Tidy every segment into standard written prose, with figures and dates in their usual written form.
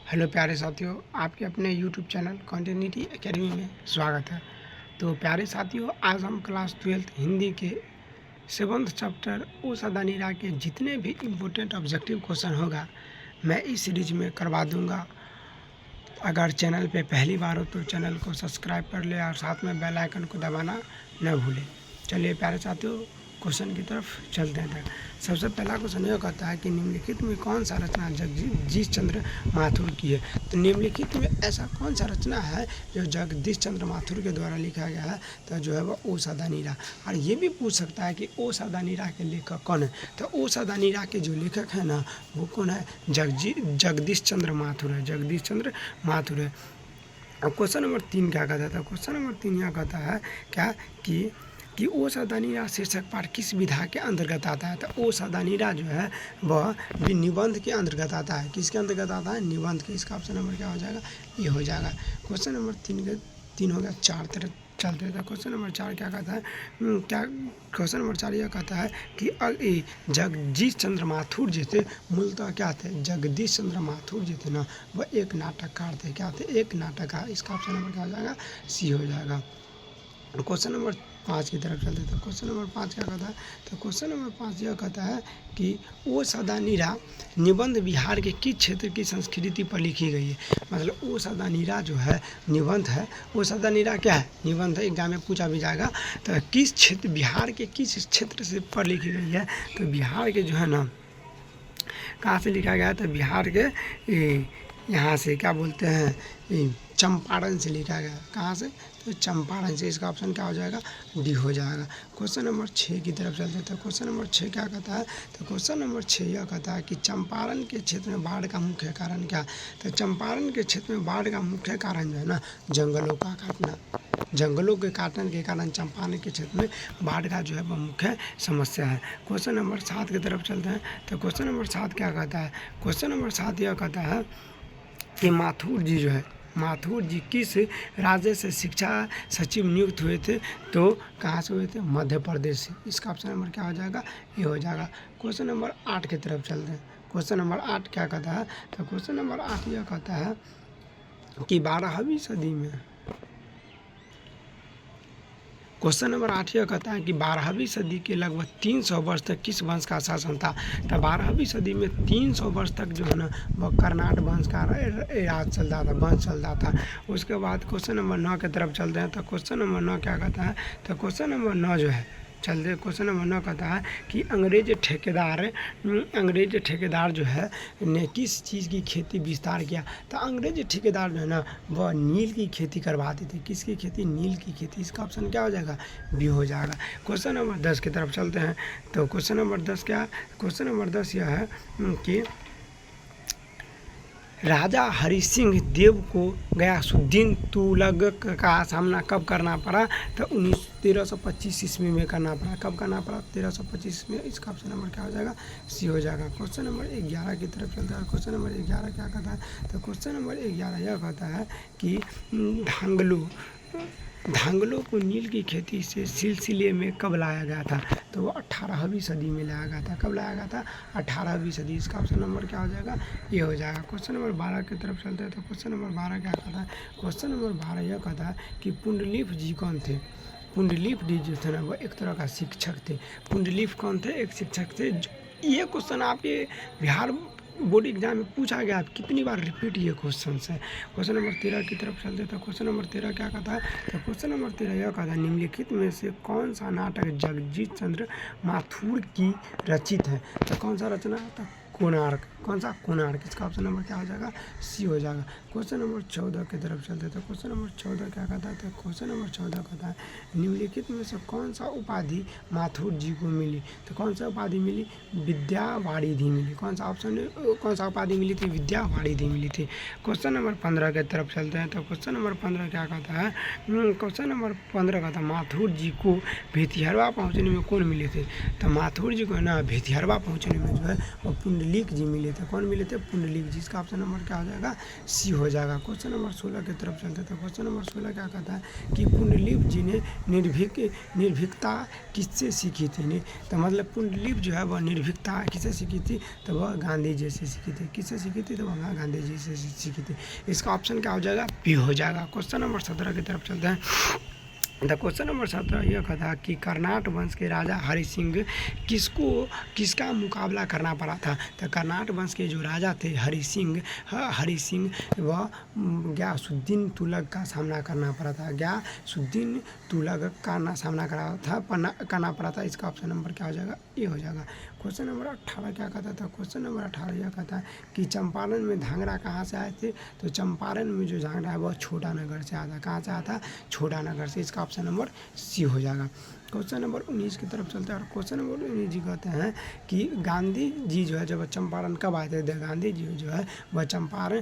Hello प्यारे साथियों, आपके अपने यूट्यूब चैनल कॉन्टिन्यूटी एकेडमी में स्वागत है। तो प्यारे साथियों, आज हम क्लास 12 हिंदी के 7th चैप्टर ओ सदा नीरा के जितने भी इम्पोर्टेंट ऑब्जेक्टिव क्वेश्चन होगा मैं इस सीरीज में करवा दूंगा। अगर चैनल पे पहली बार हो तो चैनल को सब्सक्राइब कर ले और साथ में बेल आइकन को दबाना न भूलें। चलिए प्यारे साथियों, क्वेश्चन की तरफ चलते हैं। सबसे पहला क्वेश्चन यह कहता है कि निम्नलिखित में कौन सा रचना जगदीश चंद्र माथुर की है। तो निम्नलिखित में ऐसा कौन सा रचना है जो जगदीश चंद्र माथुर के द्वारा लिखा गया है, तो जो है वह ओ सदा नीरा। और ये भी पूछ सकता है कि ओ सदा नीरा के लेखक कौन है। तो ओ सदा नीरा के जो लेखक है ना, वो कौन है? जगदीश चंद्र माथुर है। जगदीश चंद्र माथुर है। अब क्वेश्चन नंबर 3 क्या कहता था? क्वेश्चन नंबर 3 यह कहता है क्या कि ओ सदा नीरा शीर्षक पाठ किस विधा के अंतर्गत आता है। तो ओ सदा नीरा जो है वह निबंध के अंतर्गत आता है। किसके अंतर्गत आता है? निबंध के। इसका ऑप्शन नंबर क्या हो जाएगा? ये हो जाएगा। क्वेश्चन नंबर 3 हो गया। 4 तरफ चलते थे। क्वेश्चन नंबर 4 क्या कहता है? क्वेश्चन नंबर 4 यह कहता है कि जगदीश चंद्र माथुर जी थे, मूलतः क्या थे? जगदीश चंद्र माथुर जी थे ना, वह एक नाटककार थे। क्या थे? एक नाटककार। इसका ऑप्शन नंबर क्या हो जाएगा? सी हो जाएगा। क्वेश्चन नंबर 5 की तरफ चलते थे। क्वेश्चन नंबर 5 क्या कहता है? तो क्वेश्चन नंबर 5 यह कहता है कि ओ सदा नीरा निबंध बिहार के किस क्षेत्र की संस्कृति पर लिखी गई है। मतलब ओ सदा नीरा जो है निबंध है। ओ सदा नीरा क्या है? निबंध है। एग्जाम में पूछा भी जाएगा। तो किस क्षेत्र, बिहार के किस क्षेत्र से पर लिखी गई है? तो बिहार के जो है ना, कहाँ से लिखा गया है? तो बिहार के यहाँ से क्या बोलते हैं, चंपारण से लिखा गया। कहाँ से? तो चंपारण से। इसका ऑप्शन क्या हो जाएगा? डी हो जाएगा। क्वेश्चन नंबर 6 की तरफ चलते थे। क्वेश्चन नंबर 6 क्या कहता है? तो क्वेश्चन नंबर 6 यह कहता है कि चंपारण के क्षेत्र में बाढ़ का मुख्य कारण क्या? तो चंपारण के क्षेत्र में बाढ़ का मुख्य कारण जो है ना, जंगलों का काटना। जंगलों के काटने के कारण चंपारण के क्षेत्र में बाढ़ का जो है वह मुख्य समस्या है। क्वेश्चन नंबर 7 की तरफ चलते हैं। तो क्वेश्चन नंबर 7 क्या कहता है? क्वेश्चन नंबर 7 यह कहता है कि माथुर जी जो है, माथुर जी किस राज्य से शिक्षा सचिव नियुक्त हुए थे? तो कहाँ से हुए थे? मध्य प्रदेश से। इसका ऑप्शन नंबर क्या हो जाएगा? ये हो जाएगा। क्वेश्चन नंबर 8 की तरफ चलते हैं। क्वेश्चन नंबर 8 क्या कहता है? तो क्वेश्चन नंबर 8 यह कहता है कि 12वीं सदी में, क्वेश्चन नंबर 8 यह कहता है कि 12वीं सदी के लगभग 300 वर्ष तक किस वंश का शासन था। तो 12वीं सदी में 300 वर्ष तक जो है ना, वह कर्नाट वंश का राज चलता था, वंश चलता था। उसके बाद क्वेश्चन नंबर 9 की तरफ चलते हैं। तो क्वेश्चन नंबर 9 क्या कहता है? तो क्वेश्चन नंबर 9 जो है, चलते क्वेश्चन नंबर 9 कहता है कि अंग्रेज ठेकेदार जो है ने किस चीज़ की खेती विस्तार किया। तो अंग्रेज ठेकेदार जो है ना, वह नील की खेती करवाते थे। किसकी खेती? नील की खेती। इसका ऑप्शन क्या हो जाएगा? बी हो जाएगा। क्वेश्चन नंबर 10 की तरफ चलते हैं। तो क्वेश्चन नंबर 10 क्या? क्वेश्चन नंबर 10 यह है कि राजा हरि सिंह देव को गयासुद्दीन तुगलक का सामना कब करना पड़ा? तो 1325 ईस्वी में करना पड़ा। कब करना पड़ा? 1325 में। इसका ऑप्शन नंबर क्या हो जाएगा? सी हो जाएगा। क्वेश्चन नंबर 11 की तरफ चलता है। क्वेश्चन नंबर 11 क्या कहता है? तो क्वेश्चन नंबर 11 यह कहता है कि धांगलों को नील की खेती से सिलसिले में कब लाया गया था? तो वो 18वीं सदी में लाया गया था। कब लाया गया था? 18वीं सदी। इसका ऑप्शन नंबर क्या हो जाएगा? ये हो जाएगा। क्वेश्चन नंबर 12 की तरफ चलते हैं। तो क्वेश्चन नंबर 12 क्या कहता है? क्वेश्चन नंबर 12 यह कहता है कि पुंडलीक जी कौन थे? पुंडलीक जी जो थे ना, वो एक तरह का शिक्षक थे। पुंडलीक कौन थे? एक शिक्षक थे। ये क्वेश्चन आपके बिहार बोर्ड एग्जाम में पूछा गया। कितनी बार रिपीट ये क्वेश्चन है। क्वेश्चन नंबर 13 की तरफ चलते हैं। तो क्वेश्चन नंबर 13 क्या कहता है? तो क्वेश्चन नंबर 13 यह कहता है निम्नलिखित में से कौन सा नाटक जगदीश चंद्र माथुर की रचित है? तो कौन सा रचना है? तो कोणार्क। कौन सा? कोणार्क। इसका ऑप्शन नंबर क्या हो जाएगा? सी हो जाएगा। क्वेश्चन नंबर 14 की तरफ चलते हैं। तो क्वेश्चन नंबर 14 क्या कहता है? तो क्वेश्चन नंबर 14 कहता है निम्नलिखित में से कौन सा उपाधि माथुर जी को मिली? तो कौन सा उपाधि मिली? विद्यावारिधि मिली। कौन सा उपाधि मिली थी? विद्यावारिधि मिली थी। क्वेश्चन नंबर 15 की तरफ चलते हैं। तो क्वेश्चन नंबर 15 क्या कहता है? क्वेश्चन नंबर 15 कहता है माथुर जी को भितिहरवा पहुँचने में कौन मिले थे? तो माथुर जी को है ना, भितिहरवा पहुँचने में जो है वो पुंडलीक जी मिले थे। थे। कौन मिले थे? पुंडलीक जी। इसका ऑप्शन नंबर क्या हो जाएगा? सी हो जाएगा। क्वेश्चन नंबर 16 की तरफ चलते थे। क्वेश्चन नंबर 16 क्या कहता है कि पुंडलीक जी ने निर्भीकता किससे सीखी थी? तो मतलब पुंडलीक जो है वह निर्भीकता किससे सीखी थी? तो वह गांधी जी से सीखी थी। किससे सीखी थी? तो वह गांधी जी से सीखी थी। इसका ऑप्शन क्या हो जाएगा? बी हो जाएगा। क्वेश्चन नंबर 17 की तरफ चलते हैं। द क्वेश्चन नंबर 17 यह कहता कि कर्नाट वंश के राजा हरि सिंह किसका मुकाबला करना पड़ा था? तो कर्नाट वंश के जो राजा थे हरि सिंह वह गयासुद्दीन तुगलक का सामना करना पड़ा था। गयासुद्दीन तुगलक का सामना करना पड़ा था। इसका ऑप्शन नंबर क्या हो जाएगा? ए हो जाएगा। क्वेश्चन नंबर 18 क्या कहता था? क्वेश्चन नंबर 18 यह कहता है कि चंपारण में धांगड़ा कहाँ से आए थे? तो चंपारण में जो धांगड़ा है वह छोटा नगर से आया था। कहाँ से आया था? छोटा नगर से। इसका ऑप्शन नंबर सी हो जाएगा। क्वेश्चन नंबर 19 की तरफ चलते हैं और क्वेश्चन नंबर 19 जी कहते हैं कि गांधी जी जो है जब चंपारण कब आए थे? गांधी जी जो है वह चंपारण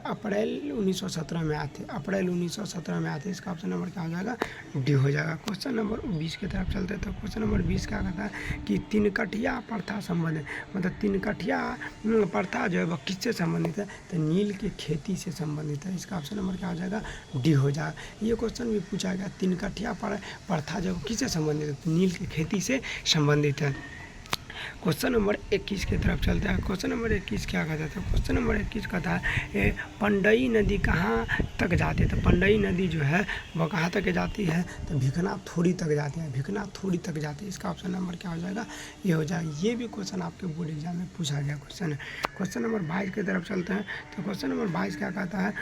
अप्रैल 1917 में आए थे। अप्रैल 1917 में आए थे। इसका ऑप्शन नंबर क्या हो जाएगा? डी हो जाएगा। क्वेश्चन नंबर 20 की तरफ चलते हैं तो क्वेश्चन नंबर 20 क्या कहता है कि तिनकठिया प्रथा संबंधित, मतलब तिनकठिया प्रथा जो है वह किससे संबंधित है? तो नील की खेती से संबंधित है। इसका ऑप्शन नंबर क्या हो जाएगा? डी हो जाएगा। ये क्वेश्चन भी पूछा गया, तिनकठिया प्रथा जो किससे संबंधित है? तो नील की खेती से संबंधित है। क्वेश्चन नंबर 21 की तरफ चलते हैं। क्वेश्चन नंबर 21 क्या कहता है? तो क्वेश्चन नंबर 21 कहता है पंडई नदी कहाँ तक जाती है? तो पंडई नदी जो है वह कहाँ तक जाती है? तो भिखना थोड़ी तक जाती है। भिखना थोड़ी तक जाती है। इसका ऑप्शन नंबर क्या हो जाएगा? ये हो जाएगा। ये भी क्वेश्चन आपके बोर्ड एग्जाम में पूछा गया क्वेश्चन है। क्वेश्चन नंबर 22 की तरफ चलते हैं। तो क्वेश्चन नंबर 22 क्या कहता है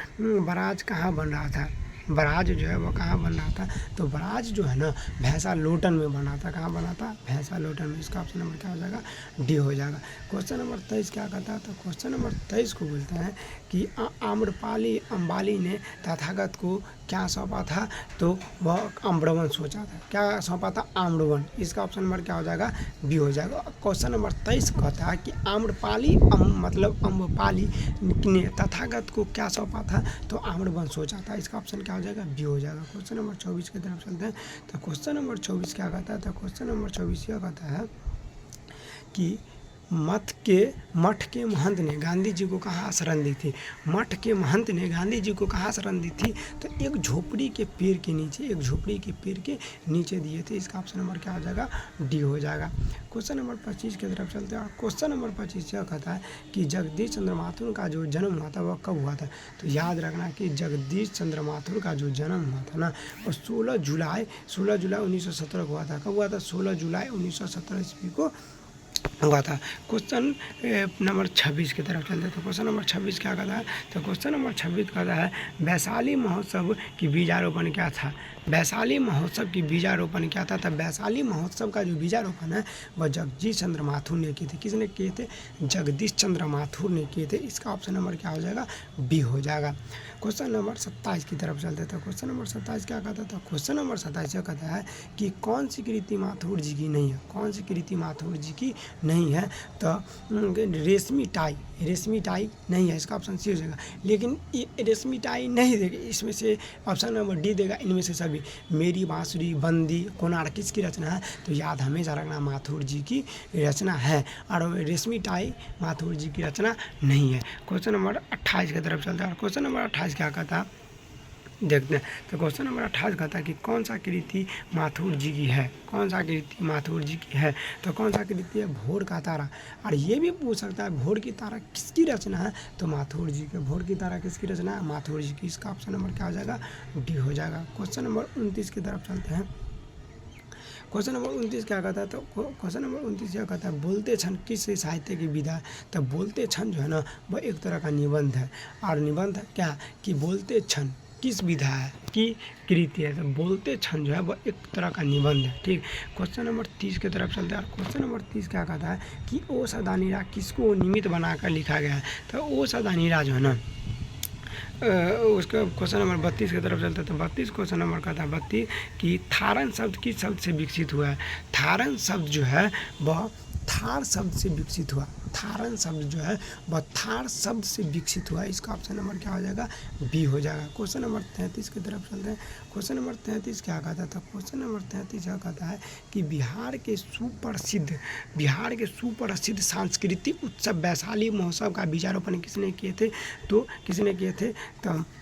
बराज कहाँ बन रहा था? बराज जो है वो कहाँ बन रहा था? तो बराज जो है ना भैंसा लोटन में बना था। कहाँ बना था? भैंसा लोटन में। इसका ऑप्शन नंबर क्या हो जाएगा? डी हो जाएगा। क्वेश्चन नंबर 23 क्या कहता है? तो क्वेश्चन नंबर 23 को बोलते हैं कि आम्रपाली अंबाली ने तथागत को क्या सौंपा था? तो वह आम्रवन सोचा था। क्या सौंपा था? आम्रवन। इसका ऑप्शन नंबर क्या हो जाएगा? बी हो जाएगा। क्वेश्चन नंबर 23 कहता है कि आम्रपाली मतलब अम्रपाली ने तथागत को क्या सौंपा था? तो आम्रवन सोचा था। इसका ऑप्शन क्या हो जाएगा? बी हो जाएगा। क्वेश्चन नंबर 24 की तरफ चलते हैं। तो क्वेश्चन नंबर 24 क्या कहता है? तो क्वेश्चन नंबर 24 यह कहता है कि मठ के महंत ने गांधी जी को कहाँ शरण दी थी? मठ के महंत ने गांधी जी को कहाँ शरण दी थी? तो एक झोपड़ी के पेड़ के नीचे दिए थे। इसका ऑप्शन नंबर क्या हो जाएगा? डी हो जाएगा। क्वेश्चन नंबर 25 की तरफ चलते हैं और क्वेश्चन नंबर 25 यह कहता है कि जगदीश चंद्र माथुर का जो जन्म हुआ था वह कब हुआ था? तो याद रखना कि जगदीश चंद्र माथुर का जो जन्म हुआ था ना वो 16 जुलाई 1917 को हुआ था। कब हुआ था? 16 जुलाई 1917 ईस्वी को हुआ था। क्वेश्चन नंबर 26 की तरफ चलते हैं। तो क्वेश्चन नंबर 26 क्या कहता है? तो क्वेश्चन नंबर 26 कहता है वैशाली महोत्सव की बीजारोपण क्या था? वैशाली महोत्सव की बीजारोपण क्या था? तो वैशाली महोत्सव का जो बीजारोपण है वह जगदीश चंद्र माथुर ने किए थे। किसने किए थे? जगदीश चंद्र माथुर ने किए थे। इसका ऑप्शन नंबर क्या हो जाएगा? बी हो जाएगा। क्वेश्चन नंबर 27 की तरफ चलते थे। क्वेश्चन नंबर 27 क्या कहता था? क्वेश्चन नंबर 27 यह कहता है कि कौन सी कृति माथुर जी की नहीं है? कौन सी कृति माथुर जी की नहीं है? तो रेशमी टाई नहीं है। इसका ऑप्शन सी हो जाएगा। लेकिन रेशमी टाई नहीं देगा, इसमें से ऑप्शन नंबर डी देगा। इनमें से सभी मेरी बांसुरी, बंदी, कोणार्क किसकी रचना है? तो याद हमेशा रखना माथुर जी की रचना है और रेशमी टाई माथुर जी की रचना नहीं है। क्वेश्चन नंबर 28 की तरफ चलता है और क्वेश्चन नंबर 28 क्या कहता है देखते हैं। तो क्वेश्चन नंबर 28 कहता है कि कौन सा कृति माथुर जी की है? कौन सा कृति माथुर जी की है? तो कौन सा कृति है? भोर का तारा। और ये भी पूछ सकता है भोर की तारा किसकी रचना है? तो माथुर जी के। भोर की तारा किसकी रचना है? माथुर जी की। इसका ऑप्शन नंबर क्या हो जाएगा? डी हो जाएगा। क्वेश्चन नंबर 29 की तरफ चलते हैं। क्वेश्चन नंबर 29 क्या कहता है? तो क्वेश्चन नंबर 29 यह कहता है बोलते क्षण किस साहित्य की विधा है? तो बोलते क्षण जो है ना वह एक तरह का निबंध है। और निबंध क्या कि बोलते क्षण किस विधा है की कृति है? तो बोलते क्षण जो है वह एक तरह का निबंध है। ठीक। क्वेश्चन नंबर 30 की तरफ चलते हैं और क्वेश्चन नंबर 30 क्या कहता है कि ओ सदा नीरा किसको निमित्त बनाकर लिखा गया है? तो ओ सदा नीरा जो है ना उसका क्वेश्चन नंबर 32 की तरफ चलते हैं। तो 32 क्वेश्चन नंबर कहता है 32 कि थारन शब्द किस शब्द से विकसित हुआ है? थारन शब्द जो है वह थार शब्द से विकसित हुआ। बथारन शब्द जो है बथार शब्द से विकसित हुआ है। इसका ऑप्शन नंबर क्या हो जाएगा? बी हो जाएगा। क्वेश्चन नंबर 33 की तरफ चलते हैं। क्वेश्चन नंबर 33 क्या कहता था? क्वेश्चन नंबर 33 क्या कहता है कि बिहार के सुप्रसिद्ध सांस्कृतिक उत्सव वैशाली महोत्सव का बीजारोपण किसने किए थे? तो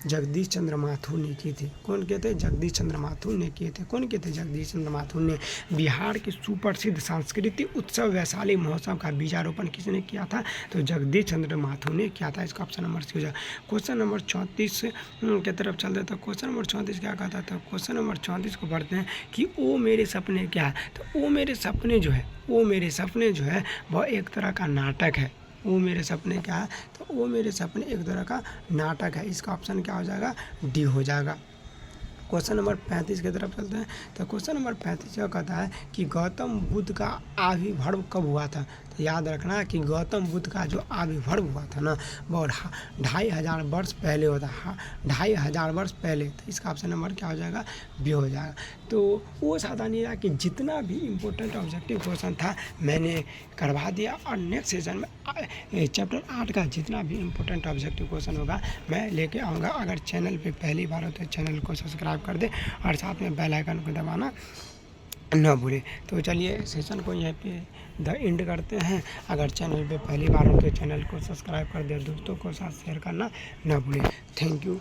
जगदीश चंद्र माथुर ने किए थे। कौन किए थे? जगदीश चंद्र माथुर ने किए थे। कौन किए थे? जगदीश चंद्र माथुर ने। बिहार के सुप्रसिद्ध सांस्कृतिक उत्सव वैशाली महोत्सव का बीजारोपण किसने किया था? तो जगदीश चंद्र माथुर ने किया था। इसका ऑप्शन नंबर सी हो जाएगा। क्वेश्चन नंबर 34 की तरफ चलते तो क्वेश्चन नंबर 34 क्या कहता था? क्वेश्चन नंबर 34 को पढ़ते हैं कि ओ मेरे सपने क्या है? तो ओ मेरे सपने जो है वह एक तरह का नाटक है। वो मेरे सपने क्या है? तो वो मेरे सपने एक तरह का नाटक है। इसका ऑप्शन क्या हो जाएगा? डी हो जाएगा। क्वेश्चन नंबर 35 की तरफ चलते हैं। तो क्वेश्चन नंबर 35 क्या कहता है कि गौतम बुद्ध का आविर्भाव कब हुआ था? तो याद रखना कि गौतम बुद्ध का जो आविर्भाव हुआ था ना वो 2500 वर्ष पहले होता है। 2500 वर्ष पहले। तो इसका ऑप्शन नंबर क्या हो जाएगा? बी हो जाएगा। तो वो सादा नहीं रहा कि जितना भी इम्पोर्टेंट ऑब्जेक्टिव क्वेश्चन था मैंने करवा दिया, और नेक्स्ट सेशन में चैप्टर 8 का जितना भी इम्पोर्टेंट ऑब्जेक्टिव क्वेश्चन होगा मैं लेके आऊँगा। अगर चैनल पे पहली बार हो तो चैनल को सब्सक्राइब कर दे और साथ में बेल आइकन को दबाना न भूले। तो चलिए सेशन को यहीं पे द एंड करते हैं। अगर चैनल पे पहली बार हो तो चैनल को सब्सक्राइब कर दे, दोस्तों को साथ शेयर करना न भूले। Thank you.